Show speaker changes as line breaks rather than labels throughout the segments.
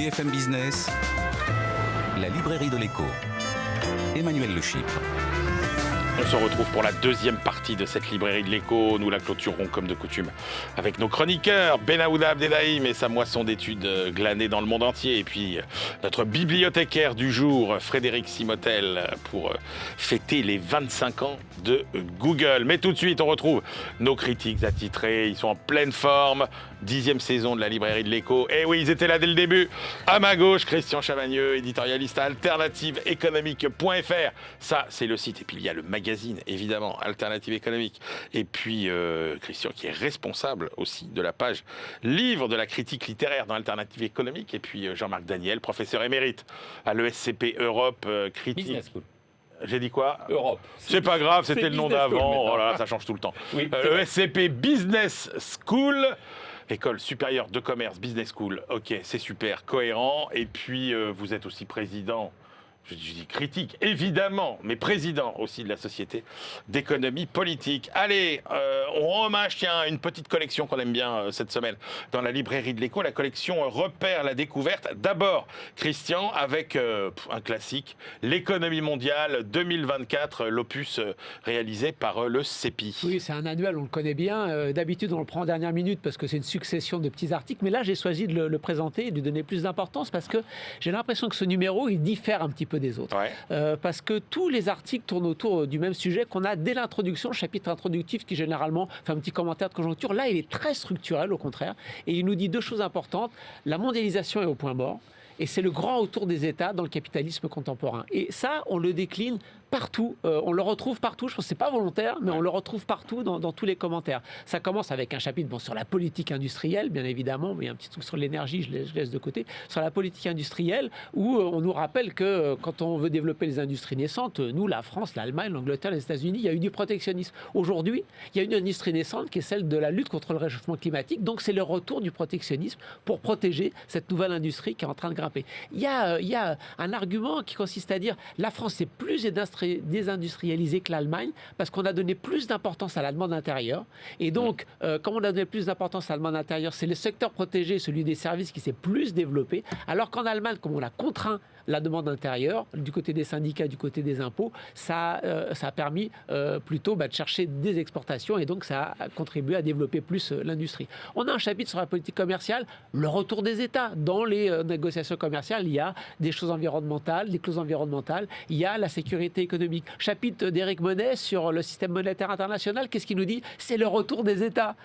BFM Business, la librairie de l'écho. Emmanuel Le Chypre.
On se retrouve pour la deuxième partie de cette librairie de l'écho. Nous la clôturerons comme de coutume avec nos chroniqueurs Benaouda Abdelhaim et sa moisson d'études glanées dans le monde entier. Et puis notre bibliothécaire du jour, Frédéric Simotel, pour fêter les 25 ans de Google. Mais tout de suite, on retrouve nos critiques attitrés. Ils sont en pleine forme. 10e saison de la librairie de l'écho. Et oui, ils étaient là dès le début. À ma gauche, Christian Chavagneux, éditorialiste à alternativeéconomique.fr. Ça, c'est le site. Et puis, il y a le magazine, évidemment, Alternative Économique. Et puis, Christian, qui est responsable aussi de la page livre de la critique littéraire dans Alternative Économique. Et puis, Jean-Marc Daniel, professeur émérite à l'ESCP Europe, critique.
Business School.
J'ai dit quoi ?
Europe.
C'est pas grave, c'était le nom d'avant. Oh là, ça change tout le temps.
Oui,
ESCP Business School. École supérieure de commerce, business school, ok, c'est super, cohérent. Et puis, vous êtes aussi président, je dis critique, évidemment, mais président aussi de la Société d'économie politique. Allez, on rend hommage, tiens, à une petite collection qu'on aime bien cette semaine dans la librairie de l'écho, la collection Repère la découverte. D'abord, Christian, avec un classique, l'économie mondiale 2024, l'opus réalisé par le CEPI.
Oui, c'est un annuel, on le connaît bien. D'habitude, on le prend en dernière minute parce que c'est une succession de petits articles. Mais là, j'ai choisi de le présenter et de lui donner plus d'importance parce que j'ai l'impression que ce numéro, il diffère un petit peu des autres.
Ouais.
Parce que tous les articles tournent autour du même sujet qu'on a dès l'introduction, le chapitre introductif qui généralement fait un petit commentaire de conjoncture. Là, il est très structurel, au contraire. Et il nous dit deux choses importantes. La mondialisation est au point mort. Et c'est le grand retour des États dans le capitalisme contemporain. Et ça, on le décline partout, on le retrouve partout, je pense que ce n'est pas volontaire, mais on le retrouve partout dans tous les commentaires. Ça commence avec un chapitre sur la politique industrielle, bien évidemment, mais il y a un petit truc sur l'énergie, je laisse de côté, sur la politique industrielle, où on nous rappelle que quand on veut développer les industries naissantes, nous, la France, l'Allemagne, l'Angleterre, les États-Unis, il y a eu du protectionnisme. Aujourd'hui, il y a une industrie naissante qui est celle de la lutte contre le réchauffement climatique, donc c'est le retour du protectionnisme pour protéger cette nouvelle industrie qui est en train de grimper. Il y a un argument qui consiste à dire la France est plus désindustrialisée que l'Allemagne parce qu'on a donné plus d'importance à la demande intérieure. Et donc, comme on a donné plus d'importance à la demande intérieure, c'est le secteur protégé, celui des services, qui s'est plus développé. Alors qu'en Allemagne, comme on a contraint la demande intérieure, du côté des syndicats, du côté des impôts, ça a permis plutôt de chercher des exportations et donc ça a contribué à développer plus l'industrie. On a un chapitre sur la politique commerciale, le retour des États. Dans les négociations commerciales, il y a des choses environnementales, des clauses environnementales, il y a la sécurité économique. Chapitre d'Éric Monet sur le système monétaire international, qu'est-ce qu'il nous dit ? C'est le retour des États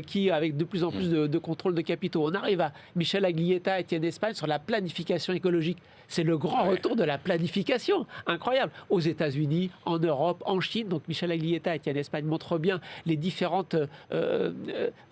qui, avec de plus en plus de contrôle de capitaux. On arrive à Michel Aglietta et Étienne Espagne sur la planification écologique. C'est le grand retour de la planification. Incroyable. Aux États-Unis, en Europe, en Chine. Donc Michel Aglietta et Étienne Espagne montrent bien les différentes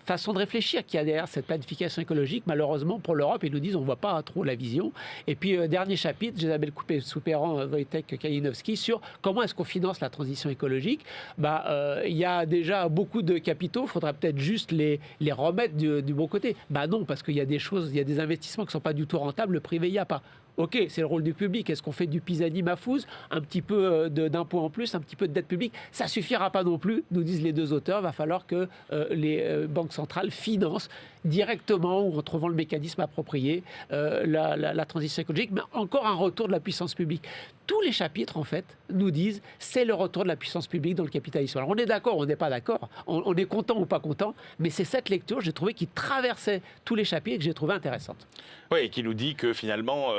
façons de réfléchir qu'il y a derrière cette planification écologique. Malheureusement, pour l'Europe, ils nous disent on ne voit pas trop la vision. Et puis, dernier chapitre, Isabelle Coupé-Soupéran, Wojtek Kalinowski, sur comment est-ce qu'on finance la transition écologique. Il y a déjà beaucoup de capitaux. Il faudrait peut-être juste les remettre du bon côté. Non, parce qu'il y a des choses, il y a des investissements qui ne sont pas du tout rentables. Le privé, il n'y a pas. Ok, c'est le rôle du public. Est-ce qu'on fait du pisani-mafouze, un petit peu d'impôts en plus, un petit peu de dette publique ? Ça ne suffira pas non plus, nous disent les deux auteurs. Il va falloir que les banques centrales financent directement ou en trouvant le mécanisme approprié la transition écologique, mais encore un retour de la puissance publique. Tous les chapitres, en fait, nous disent c'est le retour de la puissance publique dans le capitalisme. Alors on est d'accord, on n'est pas d'accord, on est content ou pas content, mais c'est cette lecture, j'ai trouvé, qui traversait tous les chapitres et que j'ai trouvé intéressante.
Oui, et qui nous dit que finalement,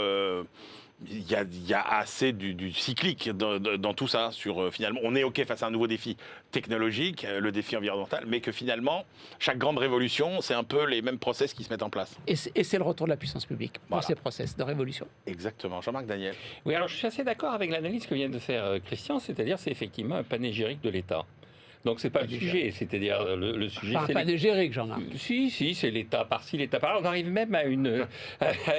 il y a assez du cyclique dans tout ça. Finalement, on est OK face à un nouveau défi technologique, le défi environnemental, mais que finalement, chaque grande révolution, c'est un peu les mêmes process qui se mettent en place.
Et c'est le retour de la puissance publique pour ces process de révolution.
Exactement. Jean-Marc Daniel.
Oui, alors je suis assez d'accord avec l'analyse que vient de faire Christian, c'est-à-dire c'est effectivement un panégyrique de l'État. Donc c'est pas le sujet, c'est-à-dire le sujet.
Pas un panégyrique, Jean-Marc.
Si, c'est l'État par-ci, l'État par-là. On arrive même à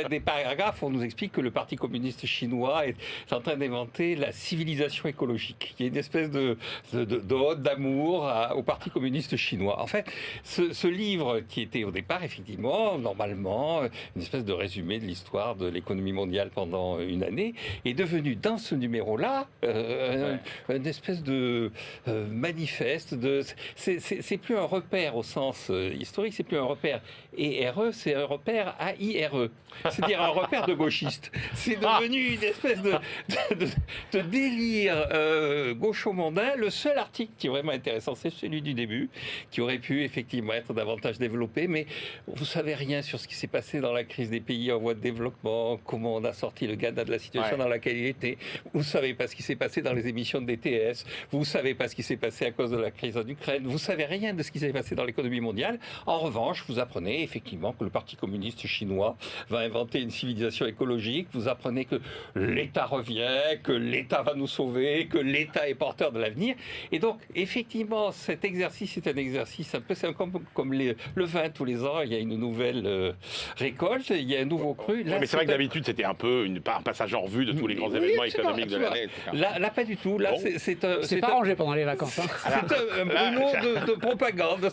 des paragraphes où on nous explique que le Parti communiste chinois est en train d'inventer la civilisation écologique. Il y a une espèce de ode d'amour au Parti communiste chinois. En fait, ce livre qui était au départ, effectivement, normalement, une espèce de résumé de l'histoire de l'économie mondiale pendant une année, est devenu dans ce numéro-là une espèce de manifeste Est, c'est plus un repère au sens historique, c'est plus un repère ERE, c'est un repère AIRE, c'est-à-dire un repère de gauchistes. C'est devenu une espèce de délire gaucho-mondain. Le seul article qui est vraiment intéressant, c'est celui du début, qui aurait pu effectivement être davantage développé, mais vous savez rien sur ce qui s'est passé dans la crise des pays en voie de développement, comment on a sorti le Ghana de la situation dans laquelle il était. Vous savez pas ce qui s'est passé dans les émissions de DTS. Vous savez pas ce qui s'est passé à cause de la crise en Ukraine. Vous savez rien de ce qui s'est passé dans l'économie mondiale. En revanche, vous apprenez effectivement que le Parti communiste chinois va inventer une civilisation écologique. Vous apprenez que l'État revient, que l'État va nous sauver, que l'État est porteur de l'avenir. Et donc, effectivement, cet exercice est un exercice un peu, c'est comme le vin tous les ans. Il y a une nouvelle récolte, il y a un nouveau cru. Là,
mais c'est vrai que d'habitude, c'était un peu un passage en revue de tous les grands événements économiques de l'année.
Là, pas du tout. Là,
c'est pas rangé pendant les vacances. Hein.
C'est un brûlot de propagande.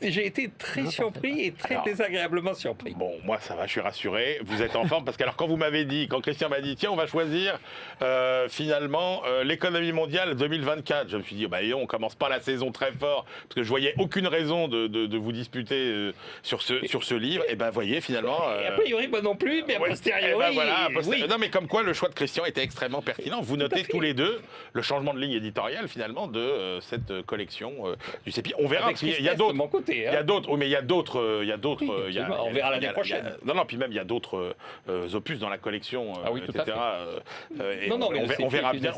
J'ai été très surpris et très désagréablement surpris.
Bon, moi, ça va, je suis rassuré. Vous êtes en forme parce que, alors, quand Christian m'a dit, tiens, on va choisir finalement l'économie mondiale 2024, je me suis dit, on commence pas la saison très fort parce que je voyais aucune raison de vous disputer sur ce livre. Et voyez, finalement.
Et a priori, moi non plus, mais a posteriori.
Oui. Non, mais comme quoi, le choix de Christian était extrêmement pertinent. Vous notez tous les deux le changement de ligne éditoriale, finalement, de cette collection du CEPI. On verra, parce qu'il y a d'autres.
De mon côté,
il y a d'autres, mais il y a d'autres.
On verra l'année prochaine.
Non, puis même, il y a d'autres opus dans la collection, etc.
On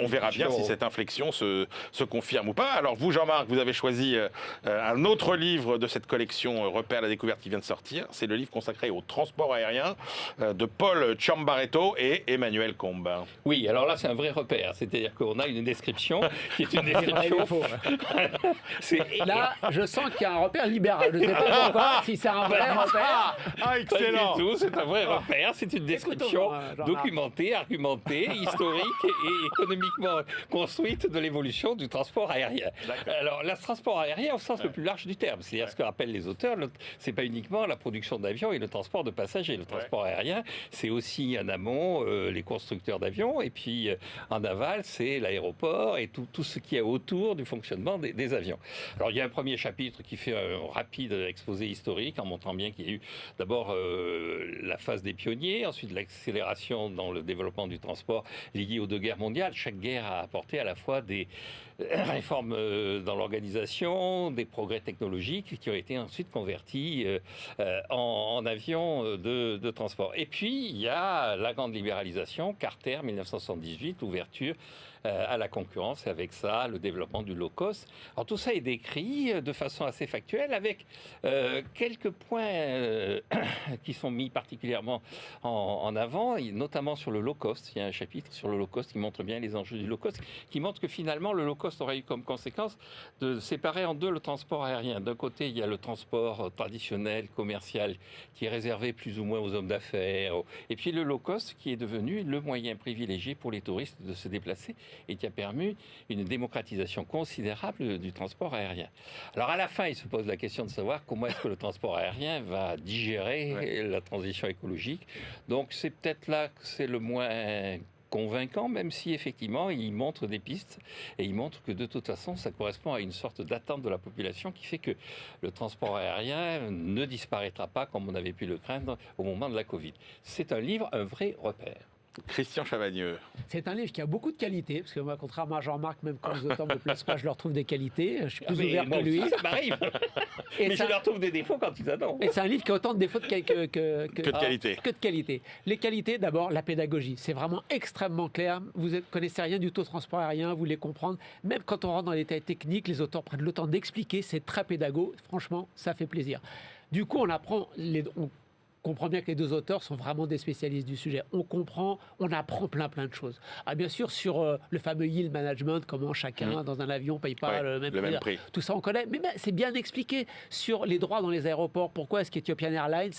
verra bien si cette inflexion se confirme ou pas. Alors, vous, Jean-Marc, vous avez choisi un autre livre de cette collection Repères à la découverte qui vient de sortir. C'est le livre consacré au transport aérien de Paul Ciambaretto et Emmanuel Combe.
Oui, alors là, c'est un vrai repère. C'est-à-dire qu'on a une description qui est une description.
Là, je sens qu'il y a un repère libéral. Je ne sais pas pourquoi, si c'est un vrai repère.
Excellent.
Pas du tout, c'est un vrai repère. C'est une description documentée, argumentée, historique et économiquement construite de l'évolution du transport aérien. Alors, le transport aérien au sens le plus large du terme. C'est-à-dire ce que rappellent les auteurs, c'est pas uniquement la production d'avions et le transport de passagers. Le transport aérien, c'est aussi en amont les constructeurs d'avions, et puis en aval, c'est l'aéroport et tout ce qui est autour du fonctionnement des avions. Alors, il y a un premier chapitre qui fait un rapide exposé historique en montrant bien qu'il y a eu d'abord la phase des pionniers, ensuite l'accélération dans le développement du transport lié aux deux guerres mondiales. Chaque guerre a apporté à la fois des réformes dans l'organisation, des progrès technologiques qui ont été ensuite convertis en avions de transport. Et puis, il y a la grande libéralisation, Carter, 1978, l'ouverture à la concurrence, et avec ça, le développement du low-cost. Alors, tout ça est décrit de façon assez factuelle, avec quelques points qui sont mis particulièrement en avant, et notamment sur le low-cost. Il y a un chapitre sur le low-cost qui montre bien les enjeux du low-cost, qui montre que finalement, le low-cost aurait eu comme conséquence de séparer en deux le transport aérien. D'un côté, il y a le transport traditionnel, commercial, qui est réservé plus ou moins aux hommes d'affaires, et puis le low-cost, qui est devenu le moyen privilégié pour les touristes de se déplacer, et qui a permis une démocratisation considérable du transport aérien. Alors à la fin, il se pose la question de savoir comment est-ce que le transport aérien va digérer la transition écologique. Donc c'est peut-être là que c'est le moins convaincant, même si effectivement il montre des pistes et il montre que de toute façon ça correspond à une sorte d'attente de la population qui fait que le transport aérien ne disparaîtra pas comme on avait pu le craindre au moment de la Covid. C'est un livre, un vrai repère.
Christian Chavagneux.
C'est un livre qui a beaucoup de qualités, parce que moi, contrairement à Jean-Marc, même quand les auteurs me plaisent pas, je leur trouve des qualités. Je suis plus ouvert que lui.
Ça m'arrive. Mais je leur trouve des défauts quand ils adorent.
Et c'est un livre qui a autant de défauts que
de qualité.
Que de qualité. Les qualités, d'abord, la pédagogie. C'est vraiment extrêmement clair. Vous ne connaissez rien du tout au transport aérien, vous voulez comprendre. Même quand on rentre dans les détails techniques, les auteurs prennent le temps d'expliquer. C'est très pédago. Franchement, ça fait plaisir. Du coup, on comprend bien que les deux auteurs sont vraiment des spécialistes du sujet. On apprend plein de choses. Ah, bien sûr, sur le fameux yield management, comment chacun dans un avion ne paye pas le même prix. Tout ça, on connaît. Mais c'est bien expliqué sur les droits dans les aéroports. Pourquoi est-ce qu'Ethiopian Airlines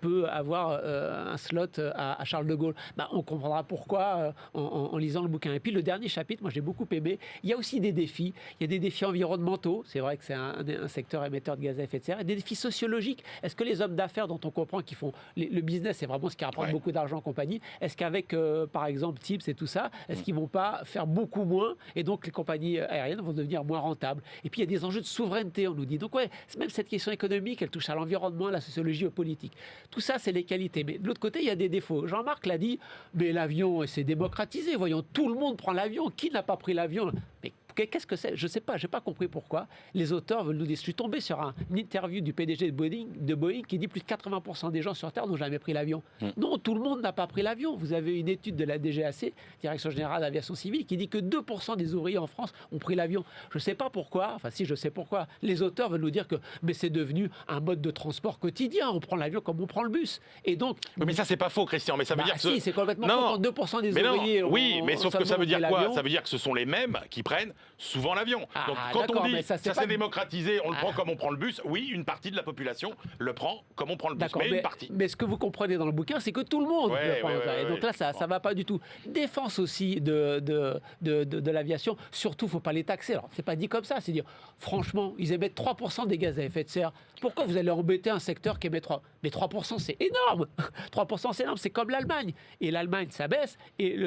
peut avoir un slot à Charles de Gaulle? On comprendra pourquoi en lisant le bouquin. Et puis, le dernier chapitre, moi, j'ai beaucoup aimé. Il y a aussi des défis. Il y a des défis environnementaux. C'est vrai que c'est un secteur émetteur de gaz à effet de serre. Et des défis sociologiques. Est-ce que les hommes d'affaires dont on comprend qu'il faut font. Le business, c'est vraiment ce qui rapporte beaucoup d'argent en compagnie. Est-ce qu'avec, par exemple, Tips et tout ça, est-ce qu'ils vont pas faire beaucoup moins et donc les compagnies aériennes vont devenir moins rentables? Et puis il y a des enjeux de souveraineté, on nous dit. Donc même cette question économique, elle touche à l'environnement, à la sociologie, aux politiques. Tout ça, c'est les qualités. Mais de l'autre côté, il y a des défauts. Jean-Marc l'a dit, mais l'avion, c'est démocratisé. Voyons, tout le monde prend l'avion. Qui n'a pas pris l'avion? Mais qu'est-ce que c'est? Je ne sais pas, je n'ai pas compris pourquoi. Les auteurs veulent nous dire. Je suis tombé sur une interview du PDG de Boeing qui dit plus de 80% des gens sur Terre n'ont jamais pris l'avion. Non, tout le monde n'a pas pris l'avion. Vous avez une étude de la DGAC, Direction Générale d'Aviation Civile, qui dit que 2% des ouvriers en France ont pris l'avion. Je ne sais pas pourquoi, enfin si, je sais pourquoi. Les auteurs veulent nous dire que mais c'est devenu un mode de transport quotidien. On prend l'avion comme on prend le bus. Et donc...
Oui, mais ça, c'est pas faux, Christian. Mais ça veut dire que...
Si, c'est complètement faux quand 2% des ouvriers
oui, mais sauf que ça veut dire quoi?
l'avion.
Ça veut dire que ce sont les mêmes qui prennent souvent l'avion. Donc quand on dit ça
pas...
s'est démocratisé, on le prend comme on prend le bus, oui, une partie de la population le prend comme on prend le bus, mais une partie.
Mais ce que vous comprenez dans le bouquin, c'est que tout le monde le prend. Et donc là, ça ne va pas du tout. Défense aussi de l'aviation, surtout, il ne faut pas les taxer. Alors, c'est pas dit comme ça, c'est dire, franchement, ils émettent 3% des gaz à effet de serre. Pourquoi vous allez embêter un secteur qui émet 3%? Mais 3%, c'est énorme. 3%, c'est énorme. C'est comme l'Allemagne. Et l'Allemagne, ça baisse. Et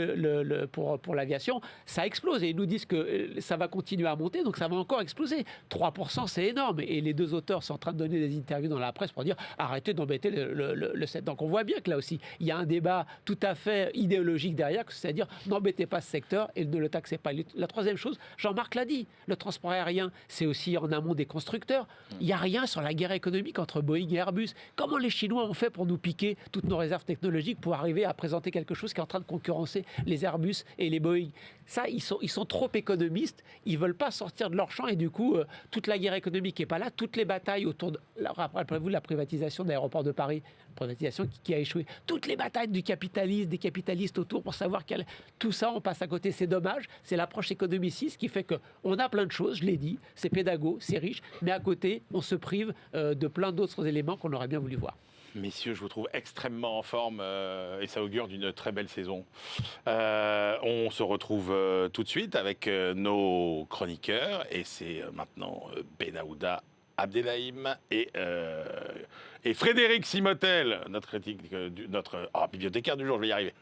pour l'aviation, ça explose. Et ils nous disent que ça va continuer à monter, donc ça va encore exploser. 3%, c'est énorme. Et les deux auteurs sont en train de donner des interviews dans la presse pour dire arrêtez d'embêter le secteur. Donc on voit bien que là aussi, il y a un débat tout à fait idéologique derrière, c'est-à-dire n'embêtez pas ce secteur et ne le taxez pas. La troisième chose, Jean-Marc l'a dit, le transport aérien, c'est aussi en amont des constructeurs. Il n'y a rien sur la guerre économique entre Boeing et Airbus. Comment les Chinois ont fait pour nous piquer toutes nos réserves technologiques pour arriver à présenter quelque chose qui est en train de concurrencer les Airbus et les Boeing? Ça, ils sont trop économistes, ils ne veulent pas sortir de leur champ et du coup, toute la guerre économique n'est pas là, toutes les batailles autour de, rappelez-vous, la privatisation de l'aéroport de Paris, privatisation qui a échoué, toutes les batailles du capitalisme, des capitalistes autour pour savoir tout ça, on passe à côté, c'est dommage, c'est l'approche économiciste qui fait qu'on a plein de choses, je l'ai dit, c'est pédago, c'est riche, mais à côté, on se prive de plein d'autres éléments qu'on aurait bien voulu voir.
Messieurs, je vous trouve extrêmement en forme et ça augure d'une très belle saison. On se retrouve tout de suite avec nos chroniqueurs et c'est maintenant Benahouda Abdelhaim et Frédéric Simotel, notre critique, notre bibliothécaire du jour, je vais y arriver.